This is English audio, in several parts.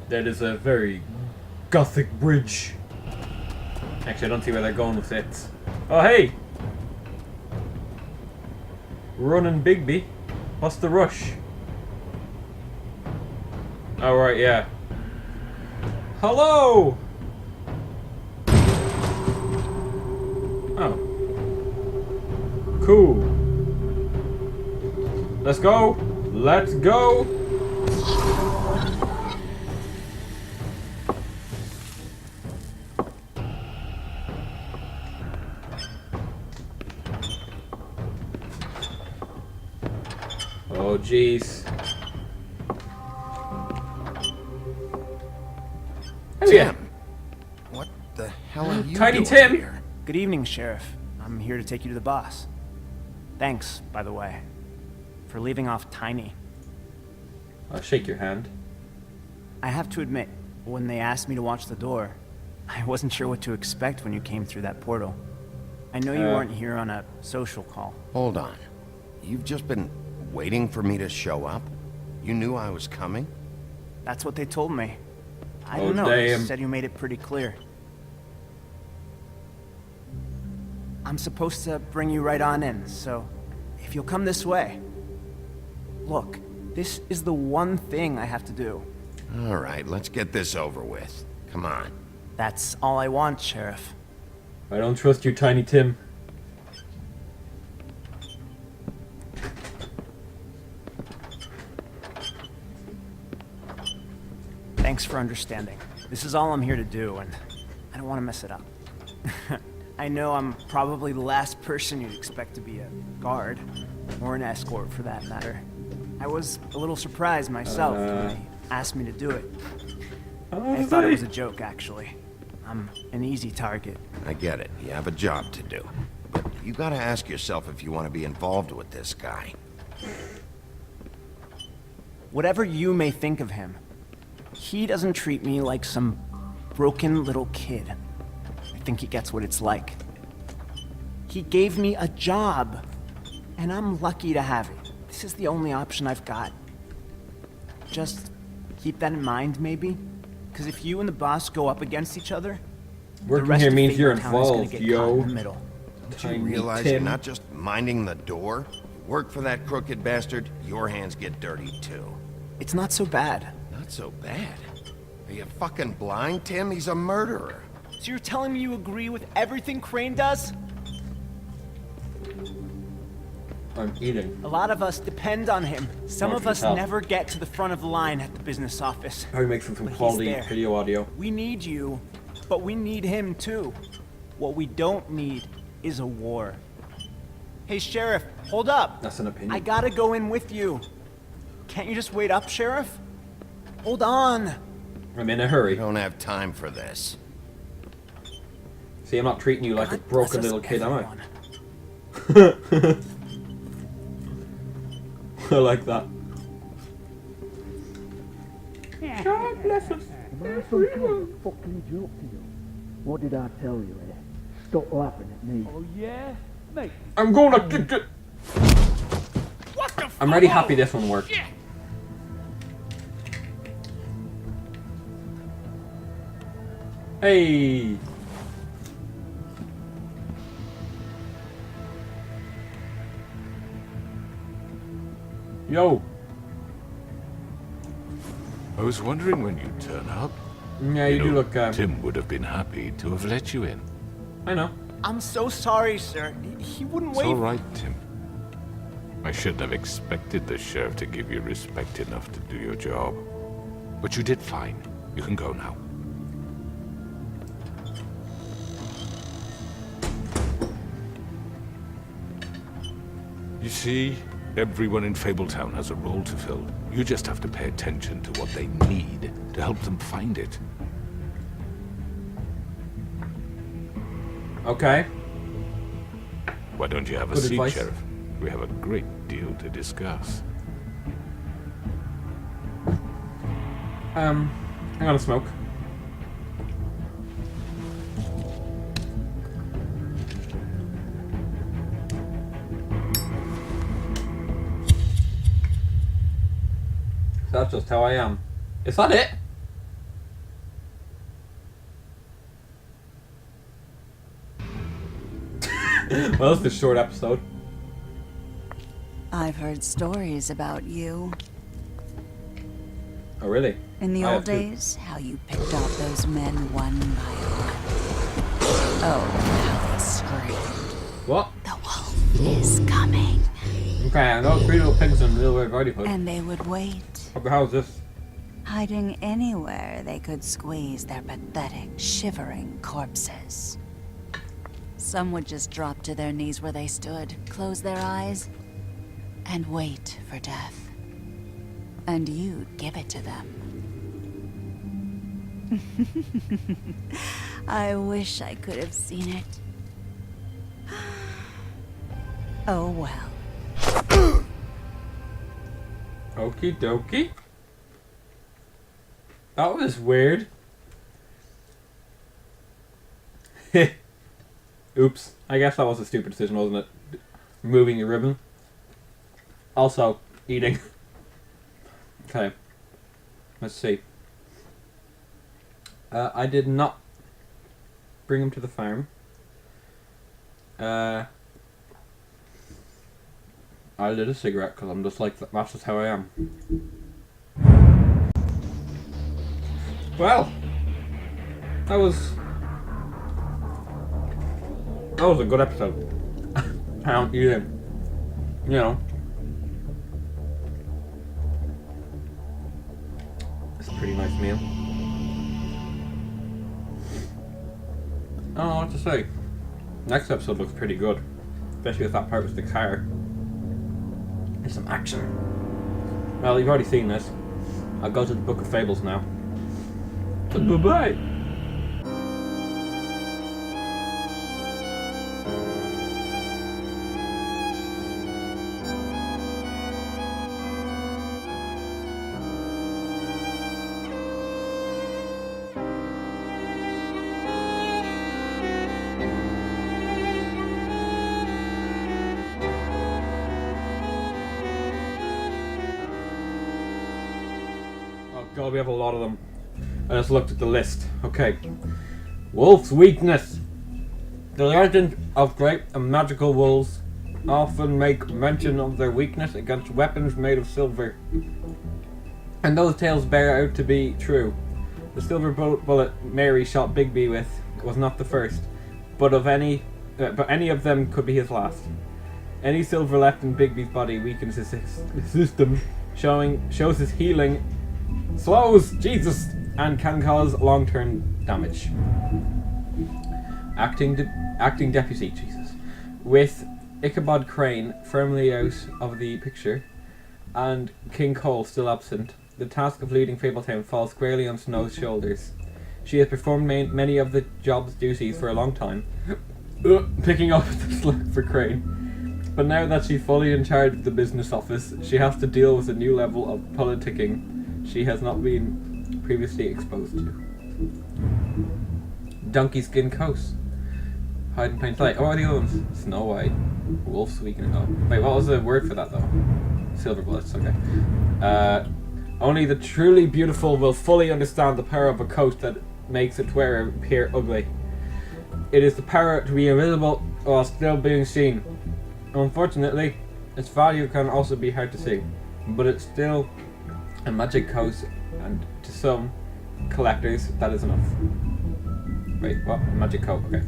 That is a very gothic bridge. Actually, I don't see where they're going with it. Oh, hey! Running Bigby. What's the rush? Oh, right, yeah. Hello! Oh. Cool. Let's go. Let's go. Oh, jeez. Oh, yeah. What the hell are you Tiny doing Tim. here? Good evening, Sheriff. I'm here to take you to the boss. Thanks, by the way, for leaving off Tiny. I'll shake your hand. I have to admit, when they asked me to watch the door, I wasn't sure what to expect when you came through that portal. I know you weren't here on a social call. Hold on. You've just been waiting for me to show up? You knew I was coming? That's what they told me. I Oh, don't know, they damn. said you made it pretty clear. I'm supposed to bring you right on in, so if you'll come this way. Look, this is the one thing I have to do. All right, let's get this over with. Come on. That's all I want, Sheriff. I don't trust you, Tiny Tim. Thanks for understanding. This is all I'm here to do, and I don't want to mess it up. I know I'm probably the last person you'd expect to be a guard, or an escort for that matter. I was a little surprised myself when they asked me to do it. I thought it was a joke, actually. I'm an easy target. I get it. You have a job to do. But you gotta ask yourself if you want to be involved with this guy. Whatever you may think of him, he doesn't treat me like some broken little kid. I think he gets what it's like. He gave me a job, and I'm lucky to have it. This is the only option I've got. Just keep that in mind, maybe? Because if you and the boss go up against each other, the Working rest here of means you're Fabletown is gonna involved, get yo. caught in the middle. Don't you Tiny realize Tim. you're not just minding the door? You work for that crooked bastard, your hands get dirty too. It's not so bad. Not so bad. Are you fucking blind, Tim? He's a murderer. So you're telling me you agree with everything Crane does? I'm eating. A lot of us depend on him. Some Oh, of us tell. never get to the front of the line at the business office. Probably make some But he's quality there. video audio. We need you, but we need him too. What we don't need is a war. Hey, Sheriff, hold up. That's an opinion. I gotta go in with you. Can't you just wait up, Sheriff? Hold on. I'm in a We hurry. don't have time for this. See, I'm not treating you like a God broken bless us, little kid, am everyone. I? I like that. God bless us. Am I some kind of fucking joke to you? What did I tell you, eh? Stop laughing at me. Oh yeah? Mate. I'm gonna kick it. What the I'm really happy this one worked. Shit. Hey. Yo. I was wondering when you'd turn up. Yeah, you do know, look. Tim would have been happy to have let you in. I know. I'm so sorry, sir. He wouldn't It's wait. all right, Tim. I shouldn't have expected the sheriff to give you respect enough to do your job. But you did fine. You can go now. You see, everyone in Fabletown has a role to fill. You just have to pay attention to what they need to help them find it. Okay. Why don't you have a Good seat, advice. Sheriff? We have a great deal to discuss. I'm gonna smoke. That's just how I am. Is that it? Well, it's a short episode. I've heard stories about you. Oh, really? In the I old have too. days, how you picked off those men one by one. Oh, how they screamed. What? The wolf is coming. Okay, I know Three Little Pigs and Little Red Riding Hood. And they would wait, What the hell is this? hiding anywhere they could squeeze their pathetic, shivering corpses. Some would just drop to their knees where they stood, close their eyes, and wait for death. And you'd give it to them. I wish I could have seen it. Oh well. Okie dokie. That was weird. Oops. I guess that was a stupid decision, wasn't it? Removing the ribbon. Also, eating. Okay. Let's see. I did not bring him to the farm. I lit a cigarette because I'm just like, that's just how I am. Well, that was a good episode. I'm eating, you know. It's a pretty nice meal. I don't know what to say. Next episode looks pretty good, especially with that part with the car. There's some action. Well, you've already seen this. I'll go to the Book of Fables now. Bye-bye! Oh god, we have a lot of them. I just looked at the list. Okay. Wolf's weakness. The legend of great and magical wolves often make mention of their weakness against weapons made of silver. And those tales bear out to be true. The silver bullet Mary shot Bigby with was not the first, but any of them could be his last. Any silver left in Bigby's body weakens his system, shows his healing, slows Jesus, and can cause long-term damage. Acting deputy, Jesus. With Ichabod Crane firmly out of the picture, and King Cole still absent, the task of leading Fabletown falls squarely on Snow's shoulders. She has performed many of the job's duties for a long time, picking up the slack for Crane. But now that she's fully in charge of the business office, she has to deal with a new level of politicking she has not been previously exposed to. Donkey skin coast. Hide in plain sight. Oh, what are the other ones? Snow White. Wolf's weakness. Oh, wait, what was the word for that though? Silver bullets, okay. Only the truly beautiful will fully understand the power of a coat that makes its wearer appear ugly. It is the power to be invisible while still being seen. Unfortunately, its value can also be hard to see, but it's still a magic coat, and to some collectors, that is enough. Wait, what? Magic coat, okay.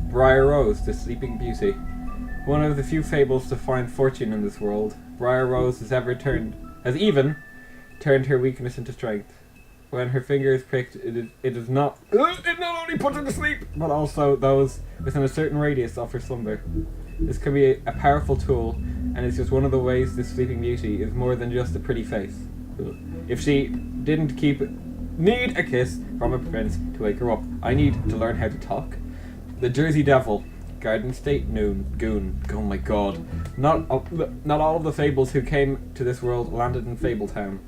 Briar Rose, the Sleeping Beauty. One of the few fables to find fortune in this world, Briar Rose has even turned her weakness into strength. When her finger is pricked, it not only puts her to sleep, but also those within a certain radius of her slumber. This can be a powerful tool, and it's just one of the ways this Sleeping Beauty is more than just a pretty face. If she didn't need a kiss from a prince to wake her up, I need to learn how to talk. The Jersey Devil, Garden State Goon. Oh my god. Not all of the fables who came to this world landed in Fabletown.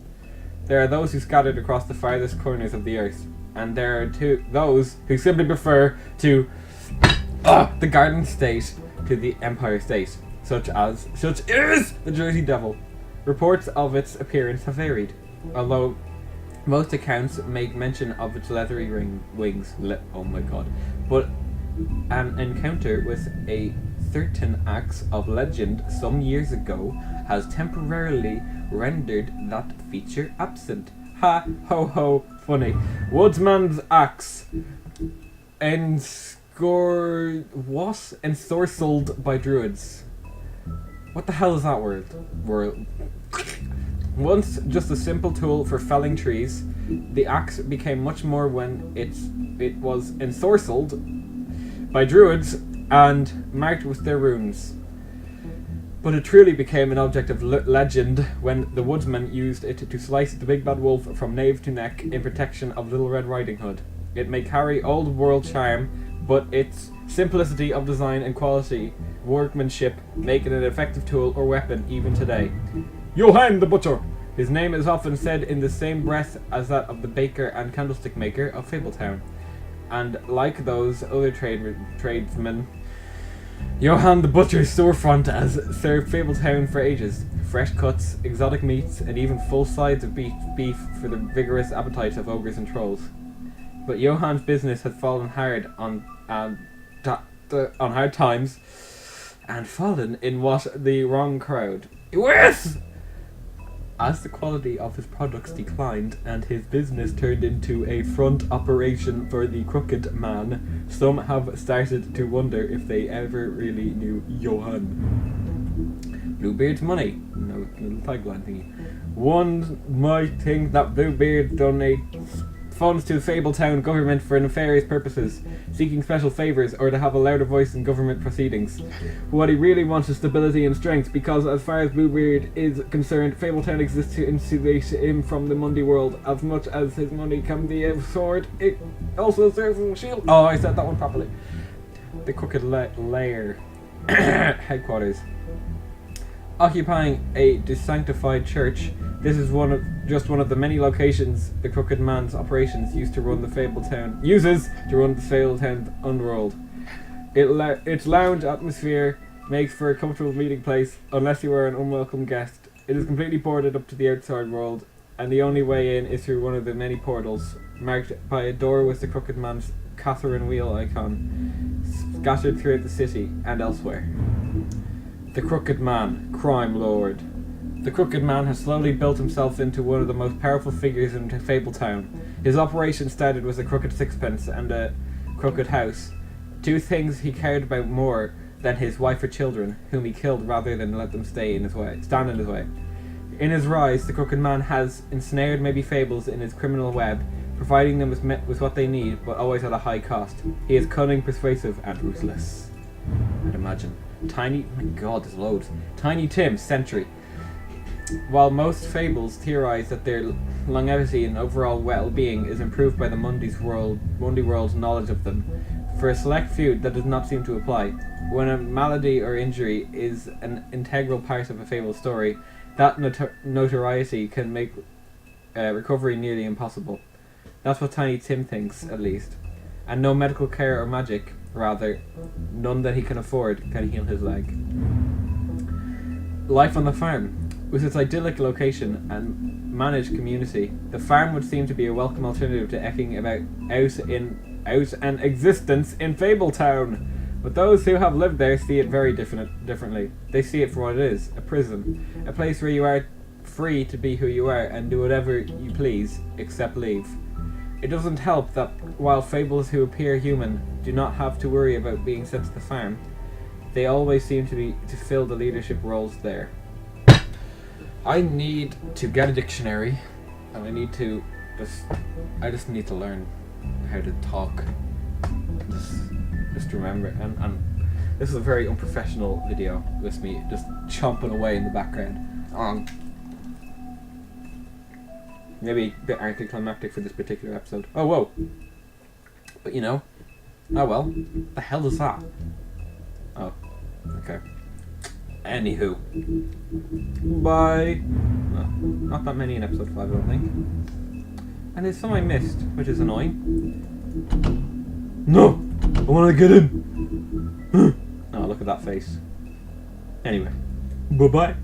There are those who scattered across the farthest corners of the earth, and there are those who simply prefer to the Garden State to the Empire State, such is the Jersey Devil. Reports of its appearance have varied, although most accounts make mention of its leathery wings. Oh my god. But An encounter with a certain axe of legend some years ago has temporarily rendered that feature absent. Ha ho ho, funny. Woodsman's axe ensorcelled by druids. What the hell is that word? Once just a simple tool for felling trees, the axe became much more when it was ensorcelled by druids and marked with their runes. But it truly became an object of legend when the woodsman used it to slice the big bad wolf from nape to neck in protection of Little Red Riding Hood. It may carry old world charm, but its simplicity of design and quality workmanship make it an effective tool or weapon even today. Johann the Butcher! His name is often said in the same breath as that of the baker and candlestick maker of Fabletown. And like those other tradesmen, Johann the Butcher's storefront has served Fabletown for ages. Fresh cuts, exotic meats, and even full sides of beef for the vigorous appetites of ogres and trolls. But Johann's business has fallen hard on hard times and fallen in what the wrong crowd. Yes! As the quality of his products declined and his business turned into a front operation for the crooked man, some have started to wonder if they ever really knew Johann. Bluebeard's money. No little tagline thingy. One might think that Bluebeard donates funds to Fabletown government for nefarious purposes, seeking special favours or to have a louder voice in government proceedings. What he really wants is stability and strength, because as far as Bluebeard is concerned, Fabletown exists to insulate him from the Mundy world. As much as his money can be a sword, it also serves as a shield. Oh, I said that one properly. The Crooked Lair headquarters. Occupying a desanctified church, this is just one of the many locations the Crooked Man's operations uses to run the Fabletown underworld. Its lounge atmosphere makes for a comfortable meeting place, unless you are an unwelcome guest. It is completely boarded up to the outside world, and the only way in is through one of the many portals, marked by a door with the Crooked Man's Catherine wheel icon, scattered throughout the city and elsewhere. The Crooked Man, crime lord. The Crooked Man has slowly built himself into one of the most powerful figures in Fabletown. His operation started with a crooked sixpence and a crooked house. Two things he cared about more than his wife or children, whom he killed rather than let them stand in his way. In his rise, the Crooked Man has ensnared maybe fables in his criminal web, providing them with what they need, but always at a high cost. He is cunning, persuasive, and ruthless. I'd imagine. Tiny... oh my god, there's loads. Tiny Tim, Sentry. While most fables theorize that their longevity and overall well-being is improved by the Mundy world's knowledge of them, for a select few that does not seem to apply. When a malady or injury is an integral part of a fable story, that notoriety can make recovery nearly impossible. That's what Tiny Tim thinks, at least. And no medical care or magic, rather, none that he can afford, can heal his leg. Life on the farm. With its idyllic location and managed community, the farm would seem to be a welcome alternative to ecking about out and existence in Fabletown. But those who have lived there see it very differently. They see it for what it is, a prison, a place where you are free to be who you are and do whatever you please, except leave. It doesn't help that while fables who appear human do not have to worry about being sent to the farm, they always seem to fill the leadership roles there. I need to get a dictionary, and I just need to learn how to talk. Just remember, and this is a very unprofessional video with me just chomping away in the background. Maybe a bit anticlimactic for this particular episode. Oh, whoa. But you know, oh well. What the hell is that? Oh, okay. Anywho. Bye. No, not that many in episode 5, I don't think. And there's some I missed, which is annoying. No! I want to get in! Oh, look at that face. Anyway. Bye-bye.